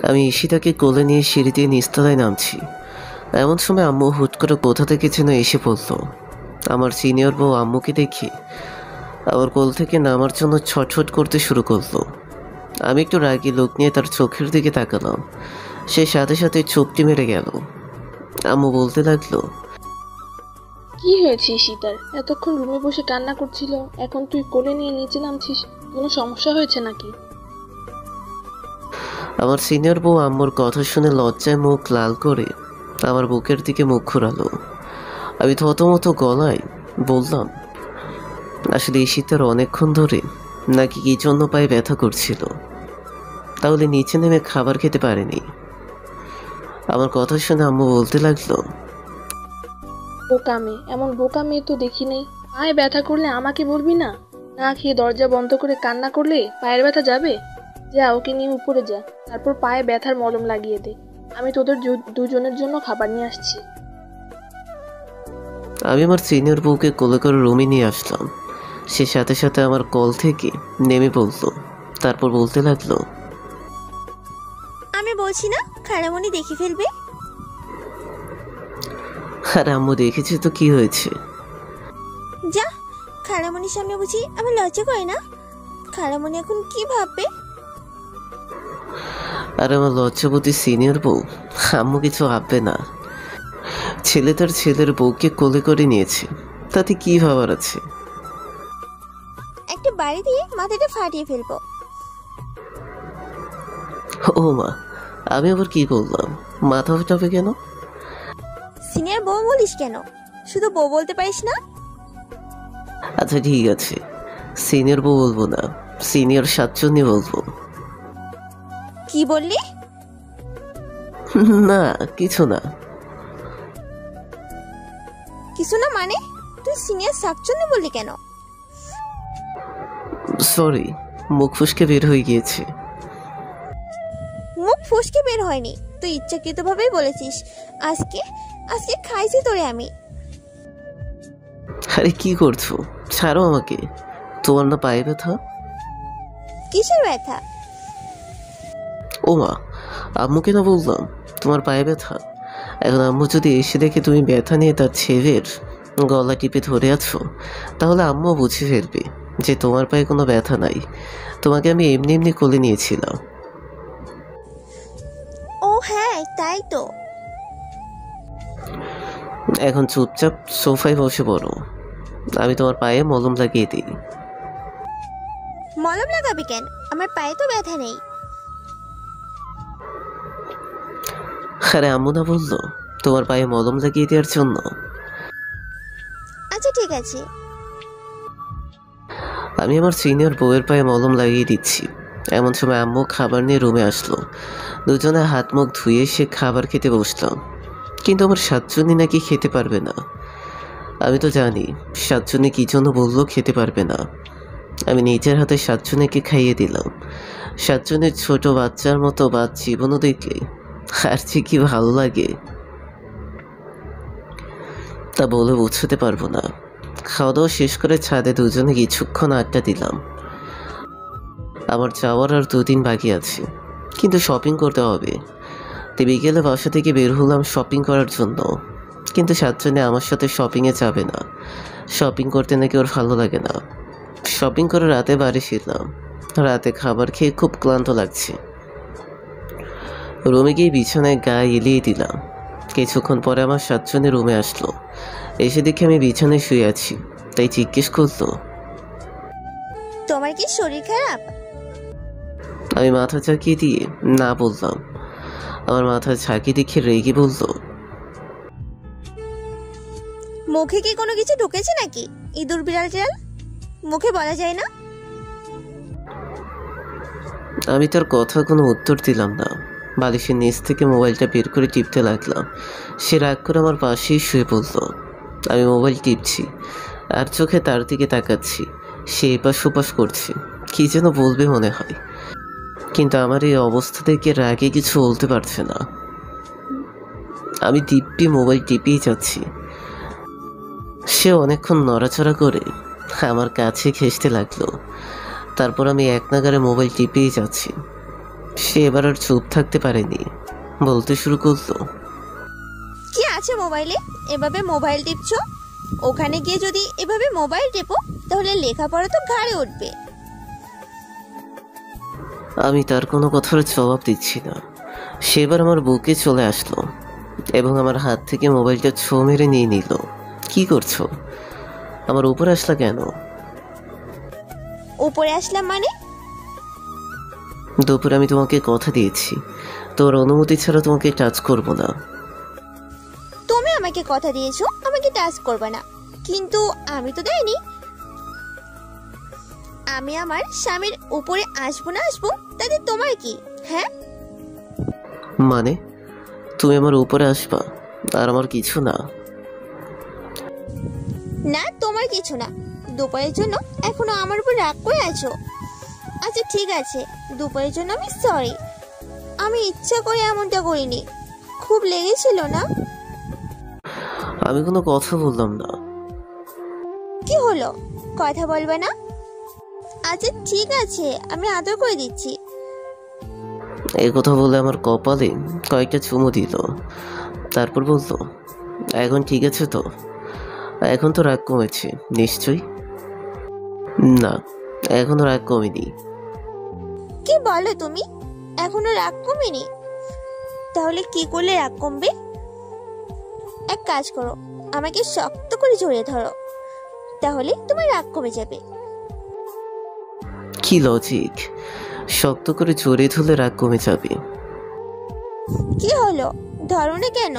আমি ঈশিতাকে কোলে নিয়ে সিঁড়ি দিয়ে নিচতলায় নামছি। এমন সময় আম্মু হুট করে কোথা থেকে যেন এসে পড়ল। আমার সিনিয়র বউ আম্মুকে দেখি আমার কোল থেকে নামার জন্য ছটফট করতে শুরু করলো। আমি একটু রাগী লোক নিয়ে তার চোখের দিকে তাকালাম। সে সাথে সাথে চোখটি মেরে গেল। আম্মু বলতে লাগলো, কি হয়েছে সীতার? এতক্ষণ রুমে বসে কান্না করছিল, এখন তুই কোলে নিয়ে নিচে নামছিস, কোনো সমস্যা হয়েছে নাকি? আমার সিনিয়র বউ আম্মুর কথা শুনে লজ্জায় মুখ লাল করে আমার বুকের দিকে মুখ ঘুরালো। আমি থতমত গলায় বললাম, আসলে ঈশিতার অনেকক্ষণ ধরে নাকি কি জন্য পায়ে ব্যথা করছিল, তাহলে নিচে নেমে খাবার খেতে পারেনি। আমার কথা শুনে আম্মু বলতে লাগলো, বোকা মেয়ে, এমন বোকা মেয়ে তো দেখি নেই। পায়ে ব্যথা করলে আমাকে বলবি না? না খেয়ে দরজা বন্ধ করে কান্না করলে পায়ের ব্যথা যাবে? যা, ওকে নিয়ে উপরে যা, তারপর পায়ে ব্যথার মলম লাগিয়ে দে। আমি তোদের দুজনের জন্য খাবার নিয়ে আসছি। আমি আমার সিনিয়র বউকে কোলে করে রুমে নিয়ে আসলাম। সে সাথে সাথে আমার কল থেকে নেমে পড়লো। তারপর বলতে লাগলো, আমি বলছি না খালামণি দেখে ফেলবে। আর আম্মু দেখেছি তো কি হয়েছে? যা, খালামণির সামনে বুঝি আমার লজ্জা করে না? খালামণি এখন কি ভাববে? আর আমার লজ্জাবতী সিনিয়র বউ আম্মু কিছু ভাববে না। ছেলে তার ছেলের বউকে কোলে করে নিয়েছে, তাতে কি ভাবার আছে? একটা বাড়ি দিয়ে মাথাটা ফাটিয়ে ফেলবো। ও মা, আমি আবার কি বললাম? মাথা ফাটাবে কেন? সিনিয়র বউ বলিস কেন? শুধু বউ বলতে পারিস না? আচ্ছা ঠিক আছে, সিনিয়র বউ বলবো না, সিনিয়র সাতচন্নি বলবো। কি বললি? না কিছু না। কিছু না মানে? তুই সিনিয়র শাকচুন্নি বললি কেন? সরি, মুখ ফুসকে বের হয়ে গিয়েছে। মুখ ফসকে বের হয়নি, তুই ইচ্ছাকৃত ভাবেই বলেছিস। আজকে আজকে খাইছি তোরে আমি। আরে কি করছো? ছাড়ো আমাকে। তোমার না পায়ে ব্যথা? কিসের ব্যথা? ও মা, আম্মুকে না বললাম তোমার পায়ে ব্যথা? এখন আম্মু যদি এসে দেখে তুমি ব্যথা নিয়ে তার ছেলের গলা টিপে ধরে আছো, তাহলে আম্মু বুঝে ফেলবে যে তোমার পায়ে কোনো ব্যথা নাই। তোমাকে আমি এমনি এমনি কোলে নিয়েছিলাম। ও হ্যাঁ, তাই তো। এখন চুপচাপ সোফায় বসে পড়ো, আমি তোমার পায়ে মলম লাগিয়ে দিই। মলম লাগাবি কেন? আমার পায়ে তো ব্যথা নেই। আরে আম্মু না বললো তোমার পায়ে মলম লাগিয়ে দেওয়ার জন্য? আচ্ছা ঠিক আছে। আমি আমার সিনিয়র বউয়ের পায়ে মলম লাগিয়ে দিচ্ছি। এমন সময় আম্মু খাবার নিয়ে রুমে আসলো। দুজনে হাত মুখ ধুয়ে সে খাবার খেতে বসলাম। কিন্তু আমার সাতজনই নাকি খেতে পারবে না। আমি তো জানি সাতজনে কী জন্য বললো খেতে পারবে না। আমি নিজের হাতে সাতজনেকে খাইয়ে দিলাম। সাতজনের ছোট বাচ্চার মতো জীবনও দেখলে আর যে কি ভালো লাগে তা বলে বোঝাতে পারবো না। খাওয়া দাওয়া শেষ করে ছাদে দুজনে কিছুক্ষণ আড্ডা দিলাম। আমার যাওয়ার আর 2 দিন বাকি আছে, কিন্তু শপিং করতে হবে। তো বিকেলে বাসা থেকে বের হলাম শপিং করার জন্য। কিন্তু সাতজনে আমার সাথে শপিংয়ে যাবে না। শপিং করতে নাকি ওর ভালো লাগে না। শপিং করে রাতে বাড়ি ফিরলাম। রাতে খাবার খেয়ে খুব ক্লান্ত লাগছে। রুমে গিয়ে বিছানায় গায়ে এলিয়ে দিলাম। কিছুক্ষণ পরে আমার সাতজনে রুমে আসলো। এসে দেখে আমি বিছানায় শুয়ে আছি, তাই জিজ্ঞেস করলো, তোমার কি শরীর খারাপ? আমি মাথা ঝাঁকিয়ে দিয়ে না বললাম। আমার মাথা ঝাঁকিয়ে দেখে রেগে বলল, মুখে কি কোনো কিছু ঢুকেছে নাকি? ইঁদুর বিড়াল টিড়াল মুখে বলা যায় না? আমি তার কথা কোনো উত্তর দিলাম না। বালিশের নিচ থেকে মোবাইলটা বের করে টিপতে লাগলাম। সে রাগ করে আমার পাশেই শুয়ে পড়ল। আমি মোবাইল টিপছি আর চোখে তার দিকে তাকাচ্ছি। সে এপাশ ওপাশ করছে, কি যেন বলবে মনে হয়, কিন্তু আমার এই অবস্থা থেকে রাগে কিছু বলতে পারছে না। আমি দিব্যি মোবাইল টিপেই যাচ্ছি। সে অনেকক্ষণ নড়াচড়া করে আমার কাছে ঘেঁষতে লাগলো। তারপর আমি এক নাগাড়ে মোবাইল টিপেই যাচ্ছি। সে এবার আর চুপ থাকতে পারেনি, বলতে শুরু করলো। কি আছে মোবাইলে? এভাবে মোবাইল টিপছো? ওখানে গিয়ে যদি এভাবে মোবাইল টেপো তাহলে লেখাপড়া তো ঘাড়ে উঠবে। আমি তার কোনো কথার জবাব দিচ্ছি না। সে এবার আমার বুকে চলে আসলো এবং আমার হাত থেকে মোবাইলটা ছো মেরে নিয়ে নিল। কি করছো? আমার উপরে আসলা কেন? উপরে আসলাম মানে? দুপুরে আমি তোমাকে কথা দিয়েছি, তোর অনুমতি ছাড়া তোমাকে টাচ করব না। তুমি আমাকে কথা দিয়েছো আমাকে টাচ করবে না, কিন্তু আমি তো দেইনি। আমি আমার স্বামীর উপরে আসবো না আসবো তাতে তোমার কি? হ্যাঁ, মানে তুমি আমার উপরে আসবা আর আমার কিছু না? না তোমার কিছু না। দুপুরের জন্য এখনো আমার উপর রাগ করে আছো? আচ্ছা ঠিক আছে, দুপুরের জন্য আমি সরি। আমি ইচ্ছা করে এমনটা করিনি, খুব লেগেছিল না? আমি কোনো কথা বললাম না। কি হলো, কথা বলবে না? আচ্ছা ঠিক আছে, আমি আদর করে দিচ্ছি। এই কথা বলে আমার কপালে কয়েকটা চুমু দিল, তারপর বললো, এখন ঠিক আছে তো? এখন তো রাগ কমেছে নিশ্চয়ই? না, এখনো রাগ কমেনি। কি বলো তুমি? এখনো রাগ কমেনি? তাহলে কি করলে রাগ কমবে? এক কাজ করো, আমাকে শক্ত করে জড়িয়ে ধরো, তাহলে তোমার রাগ কমে যাবে। কি লজিক? শক্ত করে জড়িয়ে ধরলে রাগ কমে যাবে? কি হলো, ধরো না কেন?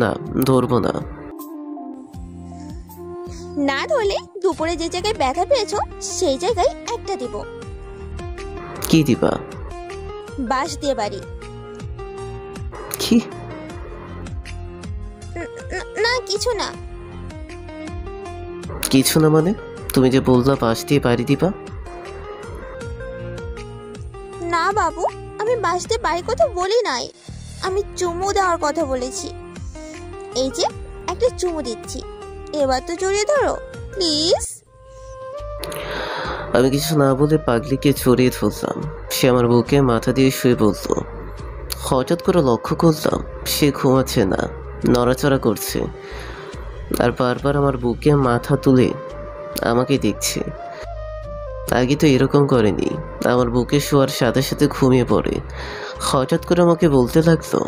না, ধরবো না। না ধরলে দুপুরে যে জায়গায় ব্যথা পেয়েছো সেই জায়গায় একটা দিব। কি দিবা? বাঁশ দিয়ে বাড়ি। কি? না কিছু না। কিছু না মানে? তুমি যে বললা বাঁশ দিয়ে বাড়ি দিবা। না বাবু, আমি বাঁশ দিয়ে বাড়ির কথা বলি নাই, আমি চুমু দেওয়ার কথা বলেছি। এই যে একটা চুমু দিচ্ছি, এবার তো জড়িয়ে ধরো প্লিজ। আমি কিছু না বলে পাগলিকে জড়িয়ে ধরলাম। সে আমার বুকে মাথা দিয়ে শুয়ে বলল। হঠাৎ করে লক্ষ্য করলাম সে ঘুমাচ্ছে না, নড়াচড়া করছে আর বারবার আমার বুকে মাথা তুলে আমাকে দেখছে। আগে তো এরকম করেনি। আমার বুকে শোয়ার সাথে সাথে ঘুমিয়ে পড়ে। হঠাৎ করে আমাকে বলতে লাগলো।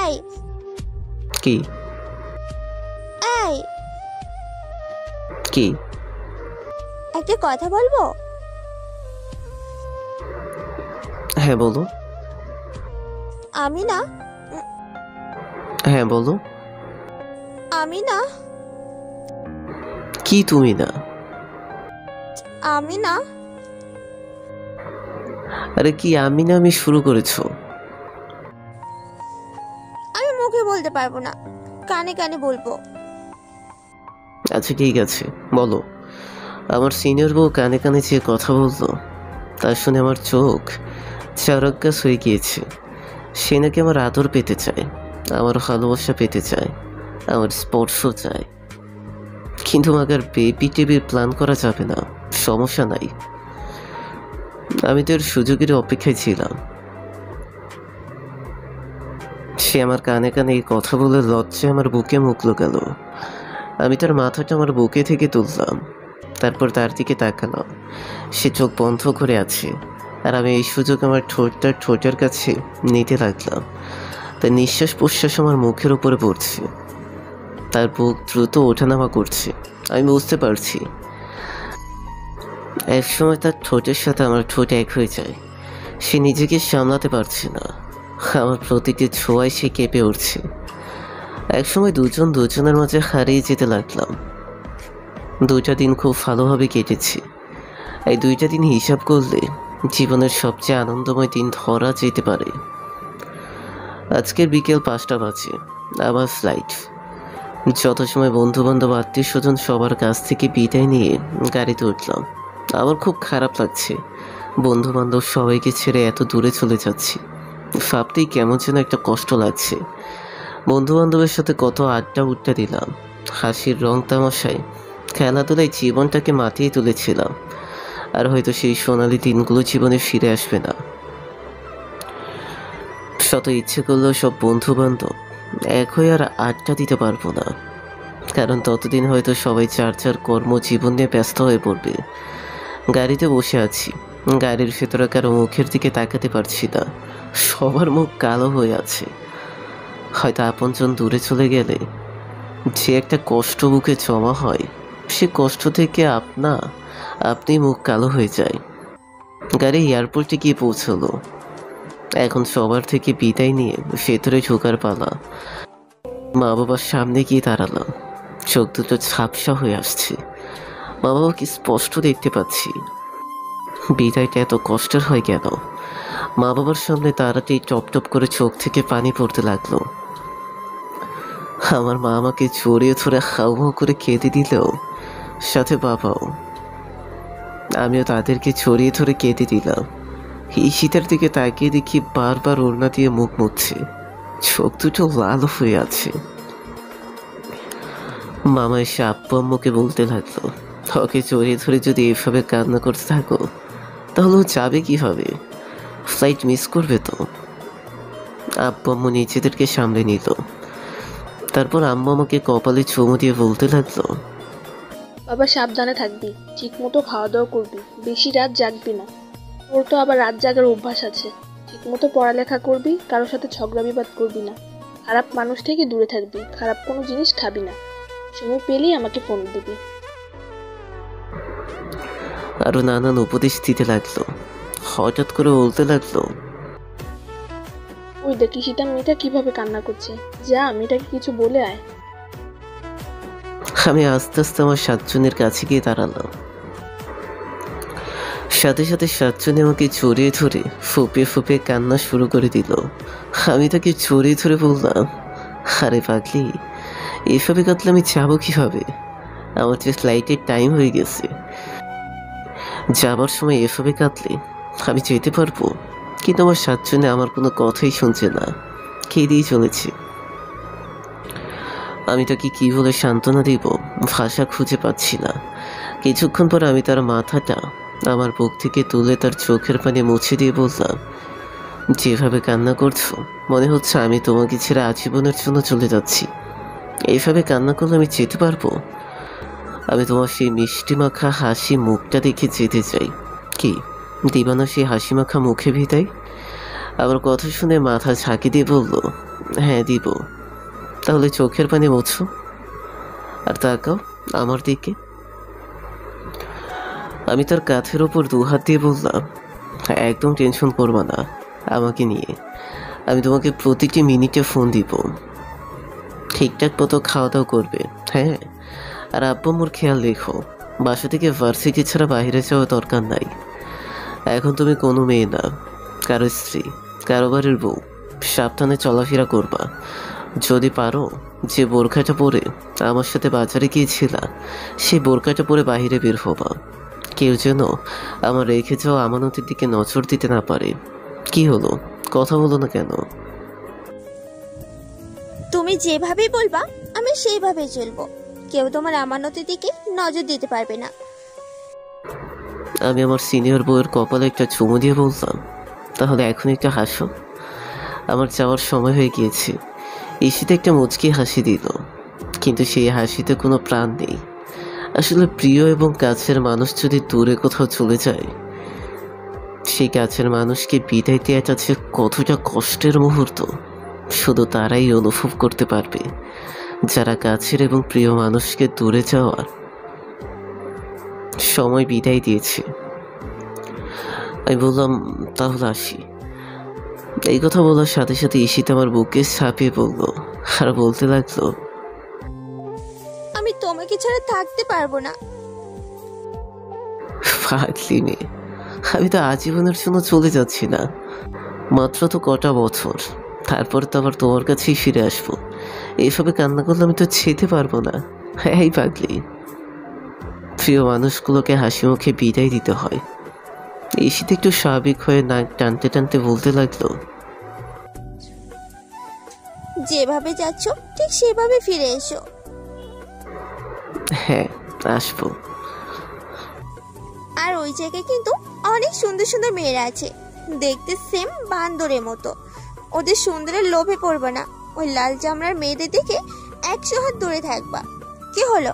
এই কি? এই কি? একটা কথা বলবো? হ্যাঁ বলো। আমি না হ্যাঁ বলো। আমি না কি তুমি না? আমি না আরে কি আমি না আমি শুরু করেছো? আমি মুখে বলতে পারবো না, কানে কানে বলবো। আচ্ছা ঠিক আছে বলো। আমার সিনিয়র বউ কানে কানে যে কথা বললো তা শুনে আমার চোখ চারজ্ঞাস হয়ে গিয়েছে। সে নাকি আমার আদর পেতে চায়, আমার ভালোবাসা পেতে চায়, আমার স্পর্শ চায়। কিন্তু আমাকে আর বেবি টেবির প্ল্যান করা যাবে না, সমস্যা নাই। আমি তো এর সুযোগের অপেক্ষায় ছিলাম। সে আমার কানে কানে এই কথা বলে লজ্জায় আমার বুকে মুখ লুকাল। আমি তার মাথাটা আমার বুকে থেকে তুললাম, তারপর তার দিকে তাকালাম। সে চোখ বন্ধ করে আছে আর আমি এই সুযোগ আমার ঠোঁটটা ঠোঁটের কাছে নিতে লাগলাম। তার নিঃশ্বাস প্রশ্বাস আমার মুখের উপরে পড়ছে, তার বুক দ্রুত ওঠানামা করছে। আমি বুঝতে পারছি একসময় তার ঠোঁটের সাথে আমার ঠোঁট এক হয়ে যায়। সে নিজেকে সামলাতে পারছে না, আমার প্রতিটি ছোঁয়ায় সে কেঁপে উঠছে। একসময় দুজন দুজনের মাঝে হারিয়ে যেতে লাগলাম। 2টা দিন খুব ভালোভাবে কেটেছে। এই 2টা দিন হিসাব করলে জীবনের সবচেয়ে আনন্দময় দিন ধরা যেতে পারে। আজকের বিকেল 5টা বাজে, আমার ফ্লাইট। যথাসময় বন্ধুবান্ধব আত্মীয় স্বজন সবার কাছ থেকে বিদায় নিয়ে গাড়িতে উঠলাম। আমার খুব খারাপ লাগছে, বন্ধুবান্ধব সবাইকে ছেড়ে এত দূরে চলে যাচ্ছি। ভাবতেই কেমন যেন একটা কষ্ট লাগছে। বন্ধুবান্ধবের সাথে কত আড্ডা উড্ডা দিলাম, হাসির রং তামাশায় খেলাধুলায় জীবনটাকে মাতিয়ে তুলেছিলাম। আর হয়তো সেই সোনালি দিনগুলো জীবনে ফিরে আসবে না। শত ইচ্ছে করলেও সব বন্ধু বান্ধব এক হয়ে আর আড্ডা দিতে পারবো না, কারণ ততদিন হয়তো সবাই যার যার কর্মজীবন নিয়ে ব্যস্ত হয়ে পড়বে। গাড়িতে বসে আছি, গাড়ির ভেতরে কারো মুখের দিকে তাকাতে পারছি না, সবার মুখ কালো হয়ে আছে। হয়তো আপনজন দূরে চলে গেলে যে একটা কষ্ট বুকে জমা হয়, সে কষ্ট থেকে আপনি মুখ কালো হয়ে যায়। গাড়ি এয়ারপোর্টে গিয়ে পৌঁছলো। এখন সবার থেকে বিদায় নিয়ে ভেতরে ঢোকার পালা। মা বাবার সামনে গিয়ে দাঁড়ালাম, চোখ দুটো ঝাপসা হয়ে আসছে। মা বাবাকে স্পষ্ট দেখতে পাচ্ছি। বিদায়টা এত কষ্টের হয় কেন? মা বাবার সামনে দাঁড়াতেই টপ টপ করে চোখ থেকে পানি পড়তে লাগলো। আমার মা আমাকে জড়িয়ে ধরে হাউ করে কেঁদে দিলেও সাথে বাবাও। আমিও তাদেরকে জড়িয়ে ধরে কেঁদে দিলাম। ঈশিতার দিকে তাকিয়ে দেখি বারবার ওড়না দিয়ে মুখ মুছছে, চোখ দুটো লাল হয়ে আছে। মামা এসে আব্বু আম্মুকে বলতে লাগলো, ওকে জড়িয়ে ধরে যদি এভাবে কান্না করতে থাকো তাহলে ও যাবে কীভাবে? ফ্লাইট মিস করবে তো। আব্বু আম্মু নিজেদেরকে সামলে নিল। তারপর আম্মু আমাকে কপালে চুমু দিয়ে বলতে লাগলো, বাবা সাবধানে থাকবি, ঠিক মতো খাওয়া দাওয়া করবি, বেশি রাত জাগবি না। তোর তো আবার রাত জাগার অভ্যাস আছে। ঠিক মতো পড়ালেখা করবি, কারোর সাথে ঝগড়া বিবাদ করবি না, খারাপ মানুষ থেকে দূরে থাকবি, খারাপ কোনো জিনিস খাবি না। সময় পেলেই আমাকে ফোন দিবি। আরো নানান উপদেশ দিতে লাগলো। হঠাৎ করে বলতে লাগলো, ওই দেখ ঈশিতা মেয়েটা কিভাবে কান্না করছে, যা মেয়েটাকে কিছু বলে আয়। আমি আস্তে আস্তে আমার সাতজনের কাছে গিয়ে দাঁড়ালাম। সাথে সাথে সাতজনে আমাকে জড়িয়ে ধরে ফুপিয়ে ফুপিয়ে কান্না শুরু করে দিল। আমি তাকে জড়িয়ে ধরে বললাম, আরে পাগলি, এভাবে কাঁদলে আমি যাবো কীভাবে? আমার যে ফ্লাইটের টাইম হয়ে গেছে। যাবার সময় এভাবে কাঁদলে আমি যেতে পারবো? কিন্তু আমার সাতজনে আমার কোনো কথাই শুনছে না, কেঁদেই চলেছে। আমি তাকে কী বলে সান্ত্বনা দিব ভাষা খুঁজে পাচ্ছি না। কিছুক্ষণ পর আমি তার মাথাটা আমার বুক থেকে তুলে তার চোখের পানি মুছে দিয়ে বললাম, যেভাবে কান্না করছো মনে হচ্ছে আমি তোমাকে ছেড়ে আজীবনের জন্য চলে যাচ্ছি। এইভাবে কান্না করলে আমি যেতে পারবো? আমি তোমার সেই মিষ্টি মাখা হাসি মুখটা দেখে যেতে চাই। কি দিবা না সেই হাসি মাখা মুখে বিদায়? আবার কথা শুনে মাথা ঝাঁকি দিয়ে বলল, হ্যাঁ দিব। তাহলে চোখের পানি মোছো আর তাকাও আমার দিকে। আমি তার কাঁধের ওপর দুহাত দিয়ে বললাম, একদম টেনশন করবা না আমাকে নিয়ে। আমি তোমাকে প্রতিটি মিনিটে ফোন দিব, ঠিকঠাক মতো খাওয়া দাওয়া করবে, হ্যাঁ? আর আব্বু আম্মুর খেয়াল রেখো। বাসা থেকে ভার্সিটি ছাড়া বাইরে যাওয়া দরকার নাই। এখন তুমি কোনো মেয়ে না, কারো স্ত্রী, কারো বাড়ির বউ। সাবধানে চলাফেরা করবা। যদি পারো যে বোরখাটা পরে আমার সাথে বাজারে গিয়েছিলা, সেই বোরখাটা পরে বাইরে বের হবা। কেউ যেন আমার রেখে যাওয়া আমানতের দিকে নজর দিতে না পারে। কি হলো, কথা বলো না কেন? তুমি যেভাবে বলবা আমি সেইভাবে চলবো। কেউ তোমার আমানতের দিকে নজর দিতে পারবে না। আমি আমার সিনিয়র বউয়ের কপালে একটা চুমু দিয়ে বললাম, তাহলে এখন একটা হাসো। আমার যাওয়ার সময় হয়ে গিয়েছে। ঈশিতা একটা মুচকি হাসি দিল, কিন্তু সেই হাসিতে কোনো প্রাণ নেই। আসলে প্রিয় এবং কাছের মানুষ যদি দূরে কোথাও চলে যায়, সেই কাছের মানুষকে বিদায় দেওয়াটা যে কতটা কষ্টের মুহূর্ত শুধু তারাই অনুভব করতে পারবে, যারা কাছের এবং প্রিয় মানুষকে দূরে যাওয়ার সময় বিদায় দিয়েছে। আমি বললাম, তাহলে আসি। এই কথা বলার সাথে সাথে ঈশিতা আমার বুকে ছাপিয়ে পড়লো আর বলতে লাগলো, আমি তোমাকে ছাড়া থাকতে পারবো না। পাগলি মেয়ে, আমি তো আজীবনের জন্য চলে যাচ্ছি না, মাত্র তো কটা বছর, তারপর তো আবার তোমার কাছেই ফিরে আসবো। এইভাবে কান্না করলে আমি তো যেতে পারবো না। এই পাগলি, প্রিয় মানুষগুলোকে হাসি মুখে বিদায় দিতে হয়। ঈশিতা একটু স্বাভাবিক হয়ে নাক টানতে টানতে বলতে লাগলো, যেভাবে যাচ্ছ ঠিক সেভাবে ফিরে এসো। হ্যাঁ আসবো। আর ওই জায়গায় কিন্তু অনেক সুন্দর সুন্দর মেয়েরা আছে, দেখতে সেম বান্দরের মতো। ওদের সুন্দরের লোভে পড়বে না, ওই লাল চামড়ার মেয়েদের দিকে 100 হাত দূরে থাকবা। কি হলো,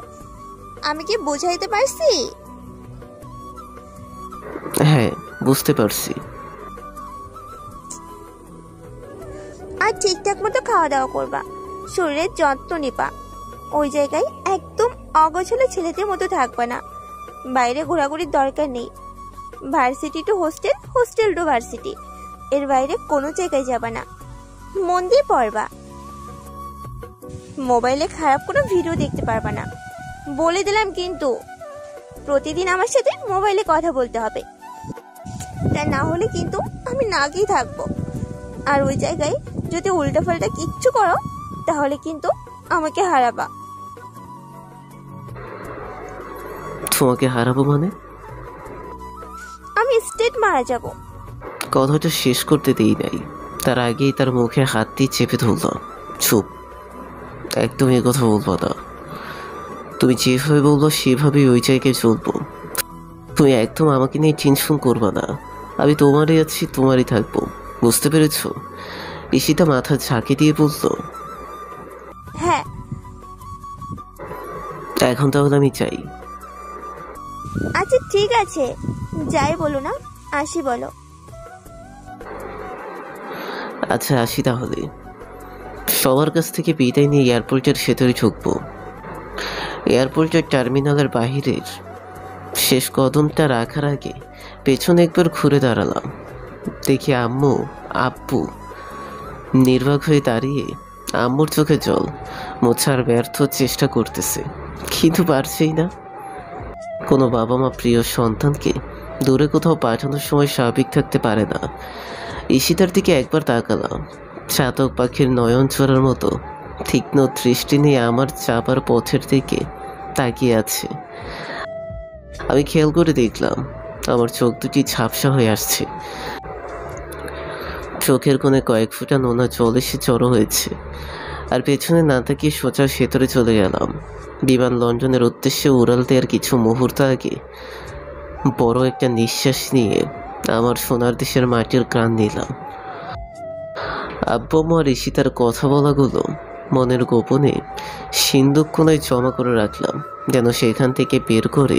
আমি কি বোঝাইতে পারছি? হ্যাঁ, বুঝতে পারছি। আর ঠিকঠাক মতো খাওয়া দাওয়া করবা, শরীরের যত্ন নিবা। ওই জায়গায় একদম অগোছালো ছেলেদের মতো থাকবা না। বাইরে ঘোরাঘুরির দরকার নেই। Varsity to hostel, hostel to varsity, এর বাইরে কোনো জায়গায় যাবা না। মন দিয়ে পড়বা। মোবাইলে খারাপ কোনো ভিডিও দেখতে পারবা না, বলে দিলাম। কিন্তু প্রতিদিন আমার সাথে মোবাইলে কথা বলতে হবে, তা না হলে কিন্তু আমি না গিয়ে থাকবো। আর ওই জায়গায় যদি উল্টাপাল্টা কিচ্ছু করো তাহলে কিন্তু আমাকে হারাবা। তোমাকে হারাবো মানে? আমি স্টেট মারা যাব। কথাটা শেষ করতে দেই নাই, তার আগেই তার মুখে হাত দিয়ে চেপে ধরল। চুপ, একদম এ কথা বলবো না। তুমি যেভাবে বলবো সেভাবেই ওই জায়গায় চলবো। তুমি একদম আমাকে নিয়ে টেনশন করবা না, আমি তোমারই আছি, তোমারই থাকবো, বুঝতে পেরেছ? ঈশিতা মাথা ঝাঁকি দিয়ে বলল। হ্যাঁ। এখন তাহলে আমি চাই। আচ্ছা ঠিক আছে, যাই বলো না, আসি বলো। আচ্ছা আসি তাহলে। সবার কাছ থেকে বিদায় নিয়ে এয়ারপোর্টের ভেতরে ঢুকবো। এয়ারপোর্টের টার্মিনালের বাহিরের শেষ কদমটা রাখার আগে পেছনে একবার ঘুরে দাঁড়ালাম। দেখি আম্মু আব্বু নির্বাক হয়ে দাঁড়িয়ে আম্মুর চোখে জল মোছার ব্যর্থ চেষ্টা করতেছে, কিন্তু পারছেই না। কোনো বাবা মা প্রিয় সন্তানকে দূরে কোথাও পাঠানোর সময় স্বাভাবিক থাকতে পারে না। ঈশিতার দিকে একবার তাকালাম, চাতক পাখির নয়ন চোরার মতো তীক্ষ্ণ দৃষ্টি নিয়ে আমার চাপার পথের দিকে তাকিয়ে আছে। আমি খেয়াল করে দেখলাম আমার চোখ দুটি ঝাপসা হয়ে আসছে, চোখের কোণে কয়েক ফোঁটা নোনা জল এসে জড়ো হয়েছে। আর পেছনে না তাকিয়ে সোজা ভেতরে চলে গেলাম। বিমান লন্ডনের উদ্দেশ্যে উড়াল দেওয়ার কিছু মুহূর্ত আগে বড় একটা নিঃশ্বাস নিয়ে আমার সোনার দেশের মাটির ঘ্রাণ নিলাম। আব্বু আর ঈশিতার কথা বলাগুলো মনের গোপনে সিন্দুক কোনায় জমা করে রাখলাম, যেন সেখান থেকে বের করে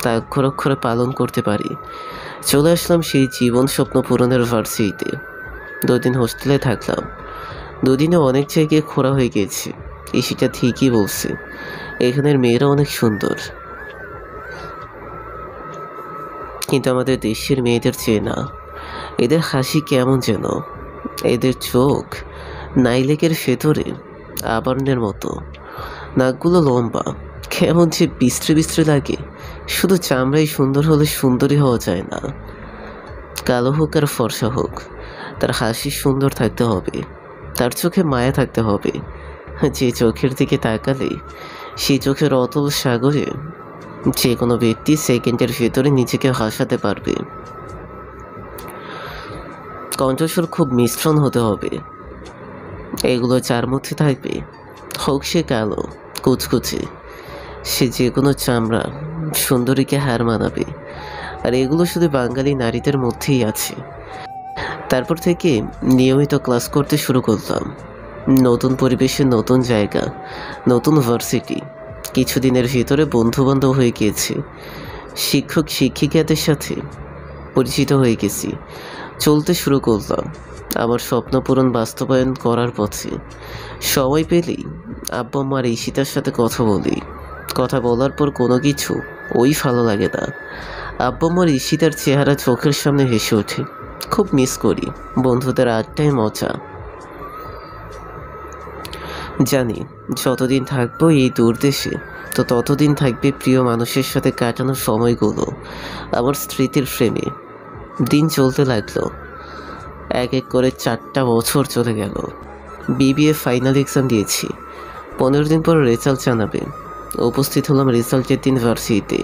তা অক্ষর অক্ষরে পালন করতে পারি। চলে আসলাম সেই জীবন স্বপ্ন পূরণের ভার্সিটিতে। 2 দিন হোস্টেলে থাকলাম। 2 দিনে অনেক জায়গায় খোঁড়া হয়ে গিয়েছে। ঈশিতা ঠিকই বলছে, এখানের মেয়েরা অনেক সুন্দর, কিন্তু আমাদের দেশের মেয়েদের চেয়ে না। এদের হাসি কেমন যেন, এদের চোখ নাইলেকের ভেতরে আবরণের মতো, নাকগুলো লম্বা, কেমন যে বিশ্রী বিশ্রী লাগে। শুধু চামড়াই সুন্দর হলে সুন্দরী হওয়া যায় না, কালো হোক আর ফর্সা হোক, তার হাসি সুন্দর থাকতে হবে, তার চোখে মায়া থাকতে হবে। যে চোখের দিকে তাকালে সেই চোখের অতল সাগরে যে কোনো ব্যক্তি সেকেন্ডের ভেতরে নিজেকে হাসাতে পারবে। কণ্ঠস্বর খুব মিশ্রণ হতে হবে। এগুলো যার মধ্যে থাকবে, হোক সে কালো কুচকুচে, সে যে কোনো চামড়া সুন্দরীকে হার মানাবে। আর এগুলো শুধু বাঙালি নারীদের মধ্যেই আছে। তারপর থেকে নিয়মিত ক্লাস করতে শুরু করলাম। নতুন পরিবেশে, নতুন জায়গা, নতুন ভার্সিটি। কিছুদিনের ভিতরে বন্ধুবান্ধব হয়ে গিয়েছে, শিক্ষক শিক্ষিকাদের সাথে পরিচিত হয়ে গেছি। চলতে শুরু করলাম আমার স্বপ্ন পূরণ বাস্তবায়ন করার পথে। সময় পেলেই আব্বু আমার ঈশিতার সাথে কথা বলি। কথা বলার পর কোনো কিছু ওই ভালো লাগে না। আব্বু আমার ঈশিতার চেহারা চোখের সামনে ভেসে ওঠে। খুব মিস করি বন্ধুদের আড্ডায় মজা। জানি যতদিন থাকবো এই দূর দেশে, তো ততদিন থাকবে প্রিয় মানুষের সাথে কাটানো সময়গুলো আমার স্মৃতির ফ্রেমে। দিন চলতে লাগলো, এক এক করে 4টা বছর চলে গেল। বিবিএ ফাইনাল এক্সাম দিয়েছি। 15 দিন পর রেজাল্ট জানাবে। উপস্থিত হলাম রেজাল্টের দিন ভার্সিটিতে।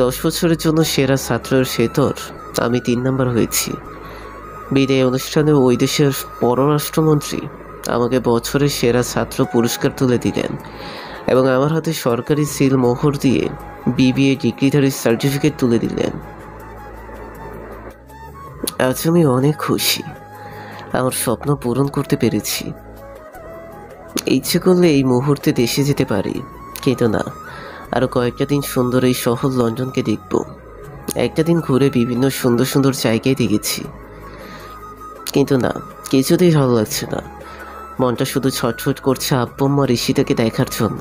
10 বছরের জন্য সেরা ছাত্রের ভেতর আমি 3 নাম্বার হয়েছি। বিদায় অনুষ্ঠানে ওই দেশের পররাষ্ট্রমন্ত্রী আমাকে বছরের সেরা ছাত্র পুরস্কার তুলে দিলেন এবং আমার হাতে সরকারি সিল মোহর দিয়ে বিবিএ ডিগ্রিধারীর সার্টিফিকেট তুলে দিলেন। আজ আমি অনেক খুশি, আমার স্বপ্ন পূরণ করতে পেরেছি। ইচ্ছে করলে এই মুহূর্তে দেশে যেতে পারি, কিন্তু না, আরও কয়েকটা দিন সুন্দর এই শহর লন্ডনকে দেখব। একটা দিন ঘুরে বিভিন্ন সুন্দর সুন্দর জায়গায় দেখেছি, কিন্তু না, কিছুতেই ভালো লাগছে না। মনটা শুধু ছটফট করছে আব্বু আম্মা ঋষিতাকে দেখার জন্য।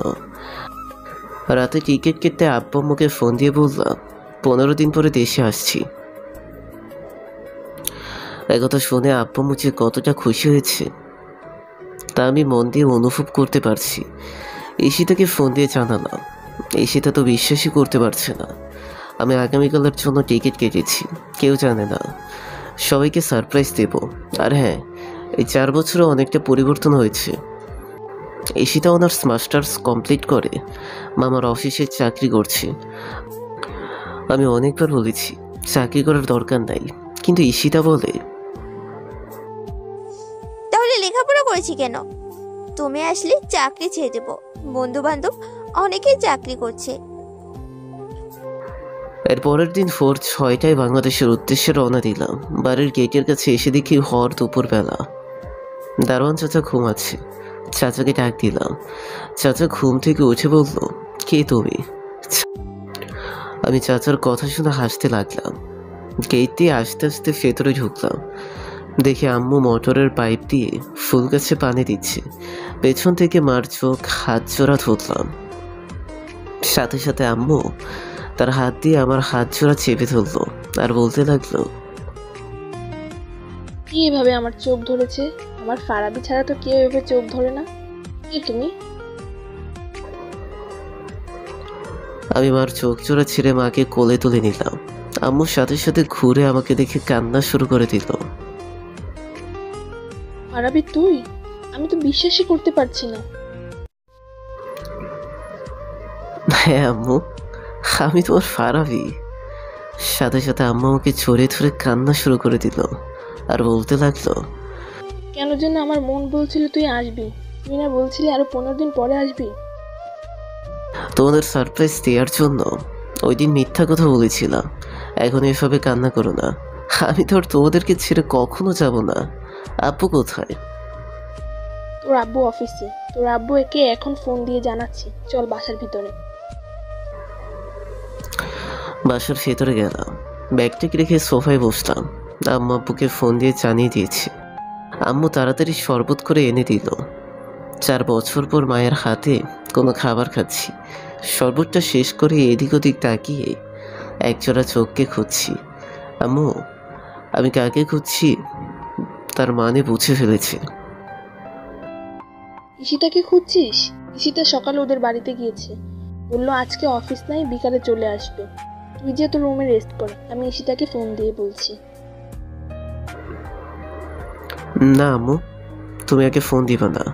রাতে টিকিট কেটে আব্বু আম্মুকে ফোন দিয়ে বললাম 15 দিন পরে দেশে আসছি। একথা শুনে আব্বু আম্মু যে কতটা খুশি হয়েছে তা আমি মন দিয়ে অনুভব করতে পারছি। ঈশিতাকে ফোন দিয়ে জানালাম। ঈশিতা তো বিশ্বাসই করতে পারছে না আমি আগামীকালের জন্য টিকিট কেটেছি। কেউ জানে না, সবাইকে সারপ্রাইজ দেব। আর হ্যাঁ, এই 4 বছরে অনেকটা পরিবর্তন হয়েছে। ঈশিতা অনার্স মাস্টার্স কমপ্লিট করে মামার অফিসে চাকরি করছে। আমি অনেকবার বলেছি চাকরি করার দরকার নাই, কিন্তু ঈশিতা বলে, তাহলে লেখাপড়া করেছি কেন? তুমি আসলে চাকরি ছেড়ে দেবো। বন্ধু বান্ধব অনেকেই চাকরি করছে। এর পরের দিন ভোর 6টায় বাংলাদেশের উদ্দেশ্যে রওনা দিলাম। বাড়ির গেটের কাছে এসে দেখি হর দুপুরবেলা। দারোয়ান চাচা ঘুমাচ্ছে। চাচাকে ডাক দিলাম। চাচা ঘুম থেকে উঠে বলল, কে তুমি? আমি চাচার কথা শুনে হাসতে লাগলাম। গেট দিয়ে আস্তে আস্তে ভেতরে ঢুকলাম। দেখে আম্মু মোটরের পাইপ দিয়ে ফুল গাছে পানি দিচ্ছে। পেছন থেকে মার চোখ হাত জোড়া ধরলাম। সাথে সাথে আম্মু তার হাত দিয়ে আমার হাত জোড়া চেপে ধরলো আর বলতে লাগলো, কি এভাবে আমার চোখ ধরেছে? আমার ফারাবি ছাড়া তো কেউ এভাবে চোখ ধরে না। কে তুমি? আমি মার চোখ জোড়া ছেড়ে মাকে কোলে তুলে নিলাম। আম্মুর সাথে সাথে ঘুরে আমাকে দেখে কান্না শুরু করে দিল। ফারাবি তুই? আমি তো বিশ্বাসই করতে পারছি না। হ্যাঁ আম্মু, আমি তোমার ফারাবি। সাথে সাথে আম্মু আমাকে জড়িয়ে ধরে কান্না শুরু করে দিল আর বলতে লাগলো, কেন যেন আমার মন বলছিল তুই আসবি। তুই না বলছিলি আরো 15 দিন পরে আসবি? তোমাদের সারপ্রাইজ দেওয়ার জন্য ওই দিন মিথ্যা কথা বলেছিলাম। এখন এভাবে কান্না করো না। আমি তো আর তোমাদেরকে ছেড়ে কখনো যাব না। আব্বু কোথায়? তোর আব্বু অফিসে। তোর আব্বু একে এখন ফোন দিয়ে জানাচ্ছি, চল বাসার ভিতরে। বাসার ভেতরে গেলাম। ব্যাগটাকে রেখে সোফায় বসলাম। আম্মু আব্বুকে ফোন দিয়ে জানিয়ে দিয়েছি। আম্মু তাড়াতাড়ি শরবত করে এনে দিল। 4 বছর পর মায়ের হাতে কোনো খাবার খাচ্ছি। শরবতটা শেষ করে এদিক ওদিক তাকিয়ে একজোড়া চোখকে খুঁজছি। আম্মু, আমি কাকে খুঁজছি তার মানে বুঝে ফেলেছে। ঈশিতাকে খুঁজছিস? ঈশিতা সকালে ওদের বাড়িতে গিয়েছে, বললো আজকে অফিস নাই, বিকালে চলে আসবে। তুই যে তোর রুমে রেস্ট কর, আমি ঈশিতাকে ফোন দিয়ে বলছি। না আম্মু, তুমি আগে ফোন দিবা না।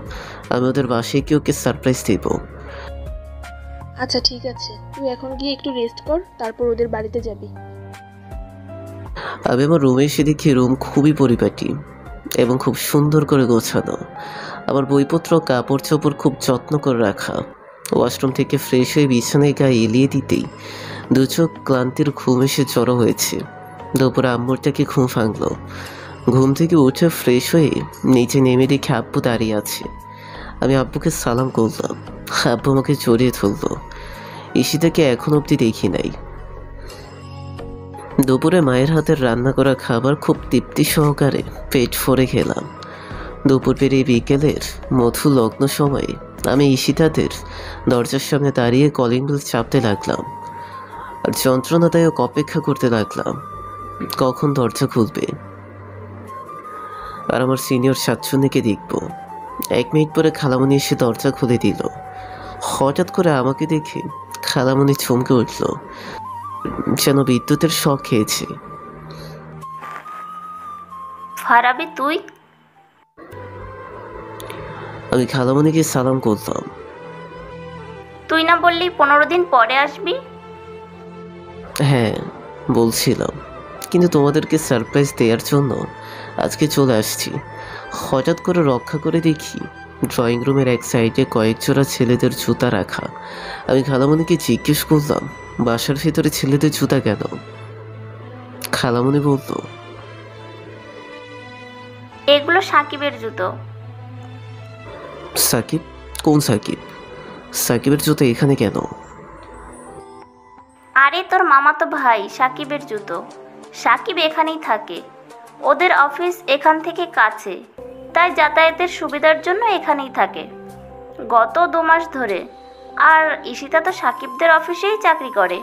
আমি ওদের বাসায় গিয়ে ওকে সারপ্রাইজ দেব। আচ্ছা ঠিক আছে, তুই এখন গিয়ে একটু রেস্ট কর, তারপর ওদের বাড়িতে যাবি। আমি আমার রুমে এসে দেখি রুম খুবই পরিপাটি এবং খুব সুন্দর করে গোছানো। আমার বইপত্র কাপড় চোপড় খুব যত্ন করে রাখা। ওয়াশরুম থেকে ফ্রেশ হয়ে বিছানায় গায়ে এলিয়ে দিতেই দু চোখ ক্লান্তির ঘুম এসে জড়ো হয়েছে। দুপুরে আম্মুরটাকে ঘুম ভাঙলো। ঘুম থেকে উঠে ফ্রেশ হয়ে নিচে নেমে দেখে আব্বু দাঁড়িয়ে আছে। আমি আব্বুকে সালাম করলাম। আব্বু আমাকে জড়িয়ে ধরলো। ঈশিতাকে এখন অবধি দেখি নাই। দুপুরে মায়ের হাতের রান্না করা খাবার খুব তৃপ্তি সহকারে পেট ভরে খেলাম। দুপুর পেরিয়ে বিকেলের মধু লগ্ন সময়ে আমি ঈশিতাদের দরজার সামনে দাঁড়িয়ে কলিং বেল চাপতে লাগলাম আর যন্ত্রণাদায়ক অপেক্ষা করতে লাগলাম কখন দরজা খুলবে আর আমার সিনিয়র সাতচুন্নিকে দেখব। 1 মিনিট পরে খালামণি এসে দরজা খুলে দিল। হঠাৎ করে আমাকে দেখে খালামণি চমকে উঠল, যেন বিদ্যুতের শক খেয়েছে। ফারাবি তুই? আমি খালামণিকে সালাম করলাম। তুই না বললি 15 দিন পরে আসবি? হ্যাঁ বলছিলাম, কিন্তু তোমাদেরকে সারপ্রাইজ দেওয়ার জন্য আজকে চলে আসছি। হঠাৎ করে রক্ষা করে দেখি ড্রয়িং রুমের এক সাইডে কয়েক জোড়া ছেলেদের জুতা রাখা। আমি খালামণিকে জিজ্ঞেস করলাম, বাসার ভিতরে ছেলেদের জুতা কেন? খালামণি বলল, এগুলো সাকিবের জুতো। সাকিব? কোন সাকিব? সাকিবের জুতা এখানে কেন? আরে তোর মামাতো ভাই সাকিবের জুতো। সাকিব এখানেই থাকে, ওদের অফিস এখান থেকে কাছে, তাই যাতায়াতের সুবিধার জন্য এখানেই থাকে গত 2 মাস ধরে। আর ঈশিতা তো সাকিবদের অফিসেই চাকরি করে।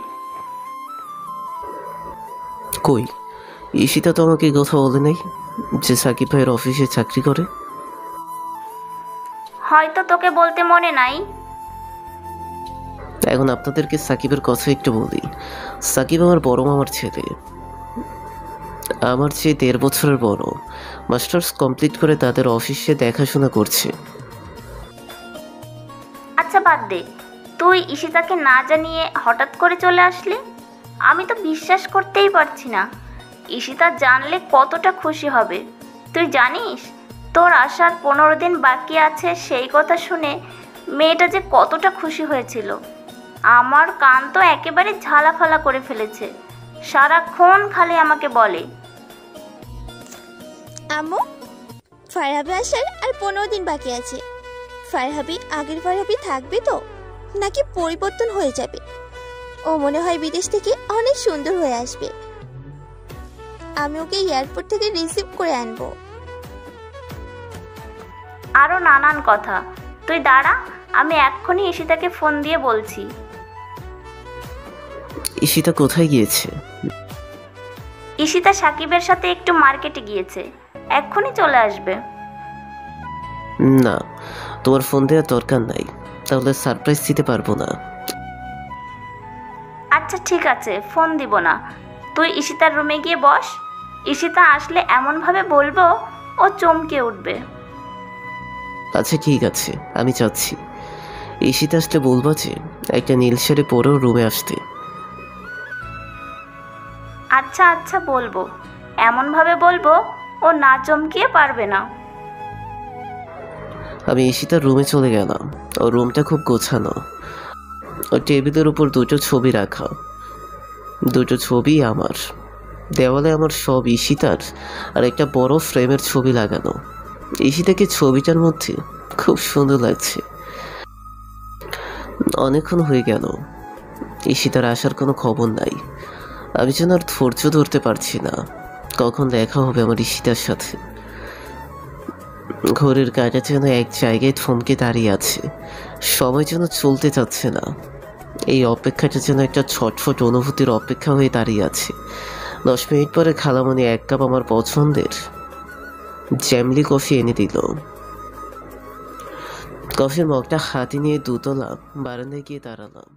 কই, ঈশিতা তো আমাকে কথা বলে নাই যে সাকিব ভাইয়ের অফিসে চাকরি করে। হয়তো তোকে বলতে মনে নাই। এখন আপনাদেরকে সাকিবের কথা একটু বলি। সাকিব আমার বড় মামার ছেলে, আমার চেয়ে 1.5 বছরের বড়। মাস্টার্স কমপ্লিট করে তাদের অফিসে দেখাশোনা করছে। আচ্ছা বাদ দে, তুই ঈশিতাকে না জানিয়ে হঠাৎ করে চলে আসলি। আমি তো বিশ্বাস করতেই পারছি না। ঈশিতা জানলে কতটা খুশি হবে তুই জানিস? তোর আসার 15 দিন বাকি আছে সেই কথা শুনে মেয়েটা যে কতটা খুশি হয়েছিল। আমার কান তো একেবারে ঝালাফালা করে ফেলেছে। সারাক্ষণ খালি আমাকে বলে, আম্মু, ফারহাবি আসার আর 15 দিন বাকি আছে। ফারহাবি আগের ফারহাবি থাকবে তো, নাকি পরিবর্তন হয়ে যাবে? ও মনে হয় বিদেশ থেকে অনেক সুন্দর হয়ে আসবে। আমি ওকে এয়ারপোর্ট থেকে রিসিভ করে আনবো। আরও নানান কথা। তুই দাঁড়া, আমি এক্ষুনি ঈশিতাকে ফোন দিয়ে বলছি। ঈশিতা কোথায় গিয়েছে? ঈশিতা সাকিবের সাথে একটু মার্কেটে গিয়েছে, এক্ষুনি চলে আসবে। না, তোমার ফোন দেওয়ার দরকার নাই, তাহলে সারপ্রাইজ দিতে পারবো না। আচ্ছা ঠিক আছে, ফোন দিব না। তুই ঈশিতার রুমে গিয়ে বস। ঈশিতা আসলে এমনভাবে বলবো ও চমকে উঠবে। আচ্ছা ঠিক আছে, আমি চাচ্ছি। ঈশিতা আসলে বলবো যে একটা নীল শাড়ি পরেও রুমে আসতে। আচ্ছা আচ্ছা বলবো, এমনভাবে বলবো ও না চমকিয়ে পারবে না। আমি ঈশিতার রুমে চলে গেলাম। ওর রুমটা খুব গোছানো। ওর টেবিলের উপর 2টো ছবি রাখা, 2টো ছবি আমার। দেওয়ালে আমার সব ঈশিতার আর একটা বড় ফ্রেমের ছবি লাগানো। ঈশিতাকে ছবিটার মধ্যে খুব সুন্দর লাগছে। অনেকক্ষণ হয়ে গেল, ঈশিতার আসার কোনো খবর নাই। আমি যেন আর ধৈর্য ধরতে পারছি না, কখন দেখা হবে আমার ঈশিতার সাথে। ঘড়ির কাঁটা যেন এক জায়গায় থমকে দাঁড়িয়ে আছে, সময় যেন চলতে যাচ্ছে না। এই অপেক্ষাটা যেন একটা ছটফট অনুভূতির অপেক্ষা হয়ে দাঁড়িয়ে আছে। 10 মিনিট পরে খালামণি 1 কাপ আমার পছন্দের জ্যামলি কফি এনে দিল। কফির মগটা হাতে নিয়ে 2তলা বারান্দায় গিয়ে দাঁড়ালাম।